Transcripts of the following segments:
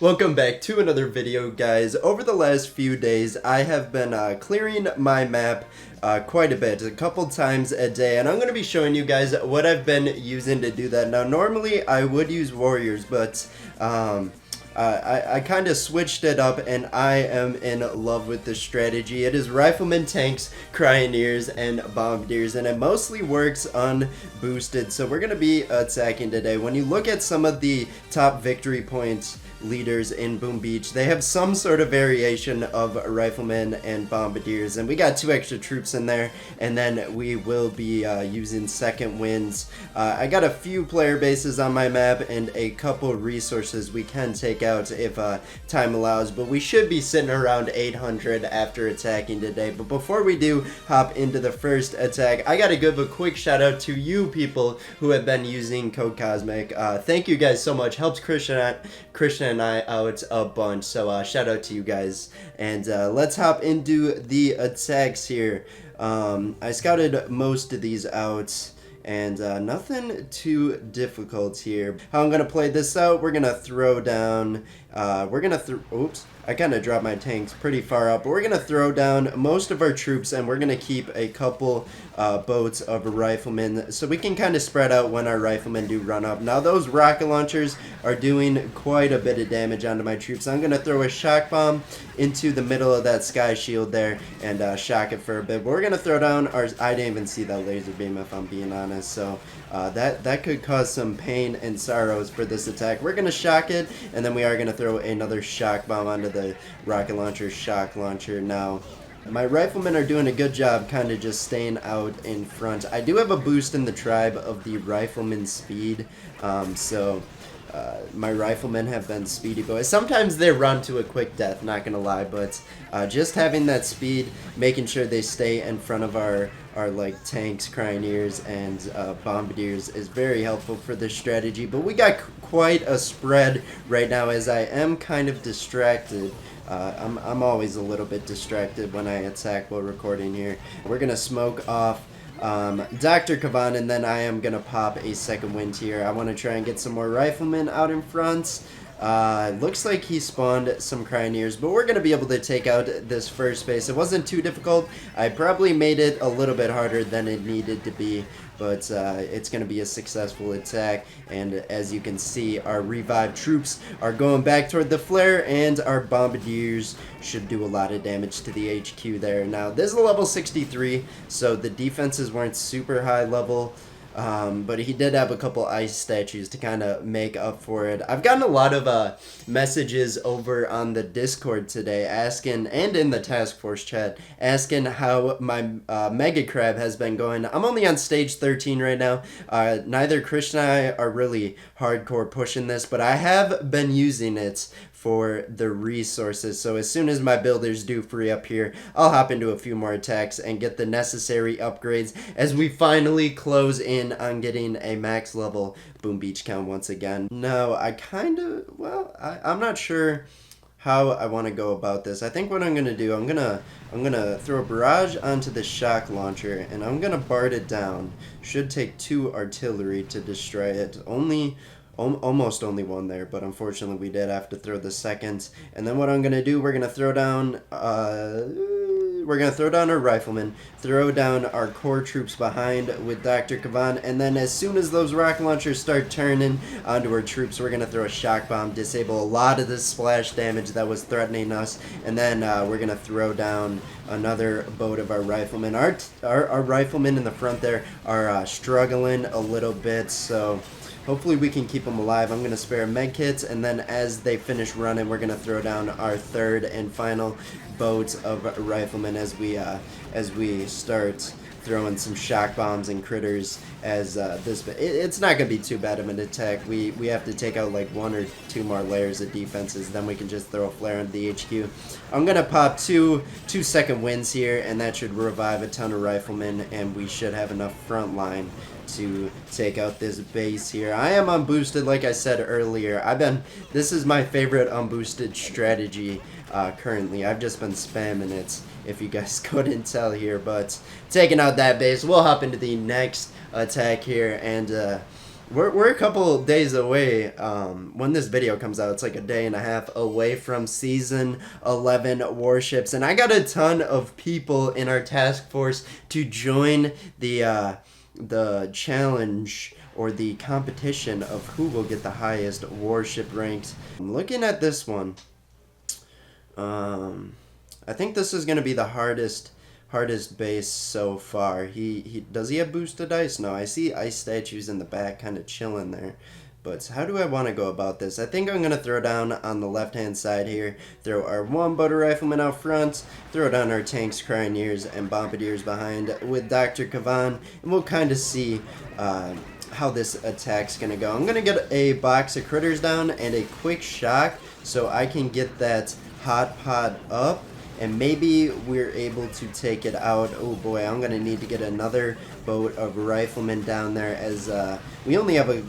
Welcome back to another video, guys. Over the last few days, I have been clearing my map quite a bit, a couple times a day, and I'm going to be showing you guys what I've been using to do that. Now, normally I would use warriors, but I kind of switched it up, and I am in love with this strategy. It is riflemen, tanks, cryoneers, and bombardiers, and it mostly works unboosted. So we're going to be attacking today. When you look at some of the top victory points leaders in Boom Beach, they have some sort of variation of riflemen and bombardiers, and we got 2 extra troops in there, and then we will be using second winds. I got a few player bases on my map and a couple resources we can take out if time allows, but we should be sitting around 800 after attacking today. But before we do hop into the first attack, I gotta give a quick shout out to you people who have been using code Cosmic. Thank you guys so much. Helps Christian and I out a bunch, so shout out to you guys. And let's hop into the attacks here. I scouted most of these out, and nothing too difficult here. How I'm gonna play this out, we're gonna throw down, oops, I kind of dropped my tanks pretty far up, but we're gonna throw down most of our troops, and we're gonna keep a couple boats of riflemen so we can kind of spread out when our riflemen do run up. Now those rocket launchers are doing quite a bit of damage onto my troops. I'm gonna throw a shock bomb into the middle of that sky shield there and shock it for a bit. But we're gonna throw down our, I didn't even see that laser beam if I'm being honest, so that could cause some pain and sorrows for this attack. We're gonna shock it, and then we are gonna throw another shock bomb onto the rocket launcher shock launcher. Now my riflemen are doing a good job kind of just staying out in front. I do have a boost in the tribe of the rifleman speed, so my riflemen have been speedy boys. Sometimes they run to a quick death, not gonna lie, but just having that speed, making sure they stay in front of our like tanks, cryoneers, and bombardiers is very helpful for this strategy. But we got quite a spread right now, as I am kind of distracted. I'm always a little bit distracted when I attack while recording here. We're gonna smoke off Dr. Kavan, and then I am gonna pop a second wind here. I want to try and get some more riflemen out in front. Looks like he spawned some cryoneers, but we're gonna be able to take out this first base. It wasn't too difficult. I probably made it a little bit harder than it needed to be, but it's gonna be a successful attack. And as you can see, our revived troops are going back toward the flare, and our bombardiers should do a lot of damage to the HQ there. Now this is a level 63, so the defenses weren't super high level. But he did have a couple ice statues to kind of make up for it. I've gotten a lot of messages over on the Discord today asking, and in the task force chat, asking how my Mega Crab has been going. I'm only on stage 13 right now. Neither Christian and I are really hardcore pushing this, but I have been using it for the resources. So as soon as my builders do free up here, I'll hop into a few more attacks and get the necessary upgrades as we finally close in on getting a max level Boom Beach count once again. Now I kind of, well, I'm not sure how I want to go about this. I think what I'm gonna do, I'm gonna throw a barrage onto the shock launcher, and I'm gonna bard it down. Should take 2 artillery to destroy it. Almost only 1 there, but unfortunately we did have to throw the second. And then what I'm gonna do, we're gonna throw down our riflemen, throw down our core troops behind with Dr. Kavan, and then as soon as those rocket launchers start turning onto our troops, we're gonna throw a shock bomb, disable a lot of the splash damage that was threatening us, and then we're gonna throw down another boat of our riflemen. Our riflemen in the front there are struggling a little bit, so hopefully we can keep them alive. I'm going to spare med kits, and then as they finish running, we're going to throw down our third and final boat of riflemen as we start throwing some shock bombs and critters as it's not going to be too bad of an attack. We have to take out like 1 or 2 more layers of defenses, then we can just throw a flare into the HQ. I'm going to pop two second winds here, and that should revive a ton of riflemen, and we should have enough front line to take out this base here. I am unboosted, like I said earlier. This is my favorite unboosted strategy currently. I've just been spamming it, if you guys couldn't tell here. But taking out that base, we'll hop into the next attack here, and we're a couple days away. When this video comes out, it's like a day and a half away from season 11 Warships, and I got a ton of people in our task force to join the challenge or the competition of who will get the highest warship ranks. I'm looking at this one. I think this is gonna be the hardest base so far. He does he have boosted ice? No, I see ice statues in the back kind of chilling there. But how do I want to go about this? I think I'm going to throw down on the left-hand side here. Throw our one boater rifleman out front. Throw down our tanks, Cryoneers, and Bombardiers behind with Dr. Kavan. And we'll kind of see how this attack's going to go. I'm going to get a box of critters down and a quick shock so I can get that hot pod up. And maybe we're able to take it out. Oh boy, I'm going to need to get another boat of riflemen down there as we only have a...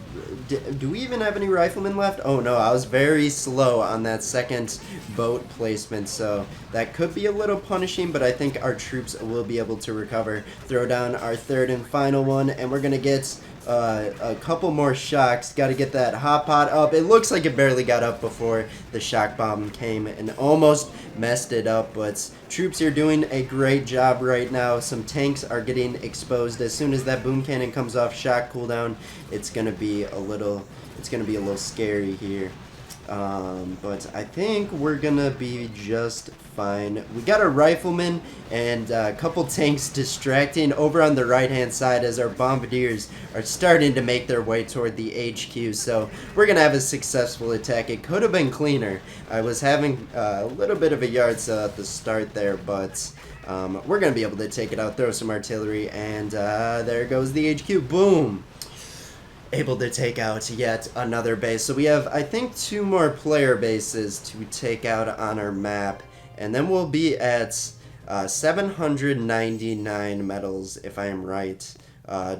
Do we even have any riflemen left? Oh no, I was very slow on that second boat placement, so that could be a little punishing, but I think our troops will be able to recover. Throw down our third and final one, and we're going to get a couple more shocks. Got to get that hot pot up. It looks like it barely got up before the shock bomb came and almost messed it up, but troops are doing a great job right now. Some tanks are getting exposed. As soon as that boom cannon comes off shock cooldown, it's gonna be a little scary here. But I think we're gonna be just fine. We got a rifleman and a couple tanks distracting over on the right hand side as our bombardiers are starting to make their way toward the HQ, so we're gonna have a successful attack. It could have been cleaner. I was having a little bit of a yard sale at the start there, but we're gonna be able to take it out, throw some artillery, and there goes the HQ. Boom! Able to take out yet another base. So we have, I think, 2 more player bases to take out on our map, and then we'll be at 799 medals, if I am right.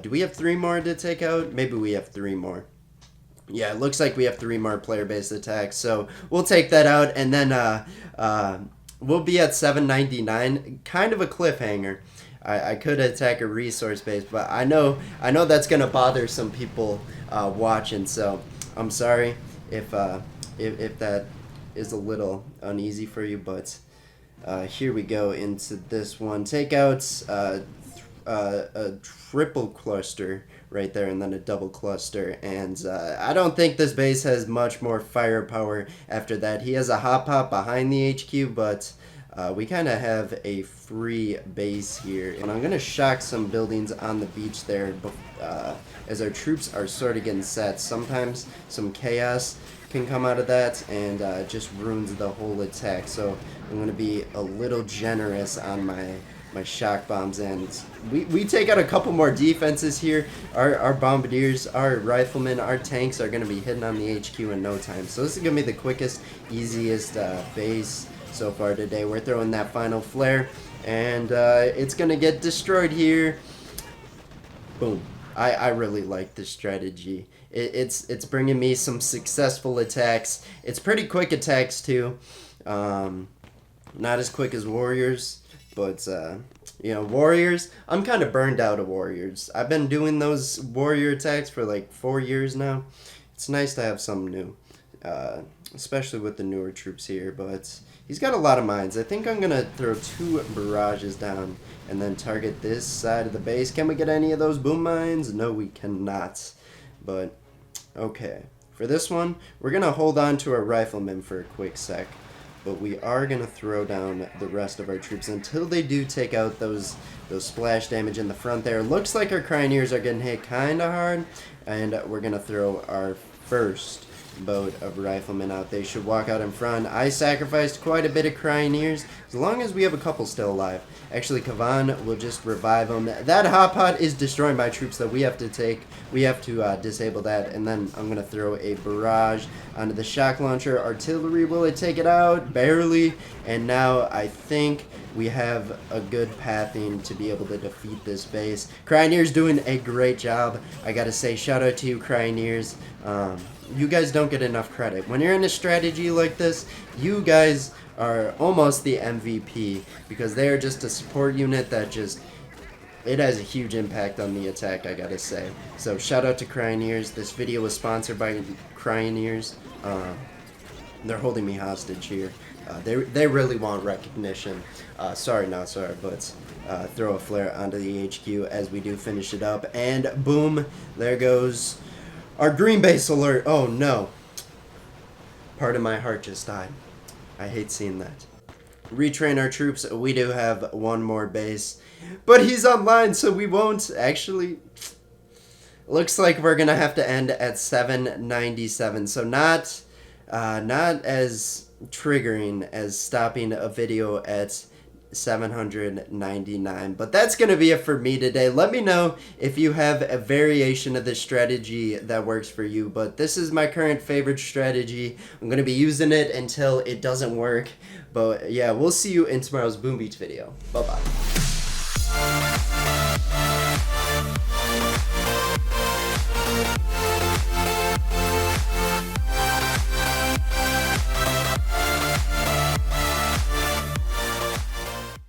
Do we have 3 more to take out? Maybe we have 3 more. Yeah, it looks like we have 3 more player base attacks, so we'll take that out, and then we'll be at 799. Kind of a cliffhanger. I could attack a resource base, but I know that's gonna bother some people watching. So I'm sorry if that is a little uneasy for you, but here we go into this one. Take out a triple cluster right there, and then a double cluster. And I don't think this base has much more firepower after that. He has a hot pot behind the HQ, but we kind of have a free base here. And I'm going to shock some buildings on the beach there as our troops are sort of getting set. Sometimes some chaos can come out of that and just ruins the whole attack. So I'm going to be a little generous on my shock bombs, and we take out a couple more defenses here. Our bombardiers, our riflemen, our tanks are going to be hitting on the HQ in no time. So this is going to be the quickest, easiest base so far today. We're throwing that final flare, and it's gonna get destroyed here. Boom. I really like this strategy. It's bringing me some successful attacks. It's pretty quick attacks too. Not as quick as warriors, but you know, warriors, I'm kind of burned out of warriors. I've been doing those warrior attacks for like 4 years now. It's nice to have some new, especially with the newer troops here, but he's got a lot of mines. I think I'm going to throw 2 barrages down and then target this side of the base. Can we get any of those boom mines? No, we cannot. But, okay. For this one, we're going to hold on to our riflemen for a quick sec. But we are going to throw down the rest of our troops until they do take out those splash damage in the front there. Looks like our Cryoneers are getting hit kind of hard. And we're going to throw our first boat of riflemen out. They should walk out in front. I sacrificed quite a bit of Cryoneers, as long as we have a couple still alive. Actually, Kavan will just revive them. That hot pot is destroying my troops that we have to take. We have to disable that, and then I'm going to throw a barrage onto the shock launcher. Artillery, will it take it out? Barely. And now I think we have a good pathing to be able to defeat this base. Cryoneers doing a great job. I gotta say, shout out to you, Cryoneers. You guys don't get enough credit. When you're in a strategy like this, you guys are almost the MVP, because they are just a support unit that just it has a huge impact on the attack, I gotta say. So shout out to Crying Ears. This video was sponsored by Crying Ears. They're holding me hostage here. They really want recognition. Sorry, not sorry, but throw a flare onto the HQ as we do finish it up. And boom, there goes our green base alert. Oh no. Part of my heart just died. I hate seeing that. Retrain our troops. We do have one more base. But he's online, so we won't actually. Looks like we're gonna have to end at 797. So not as triggering as stopping a video at 799. But that's gonna be it for me today. Let me know if you have a variation of this strategy that works for you. But this is my current favorite strategy. I'm gonna be using it until it doesn't work. But yeah, we'll see you in tomorrow's Boom Beats video. Bye bye.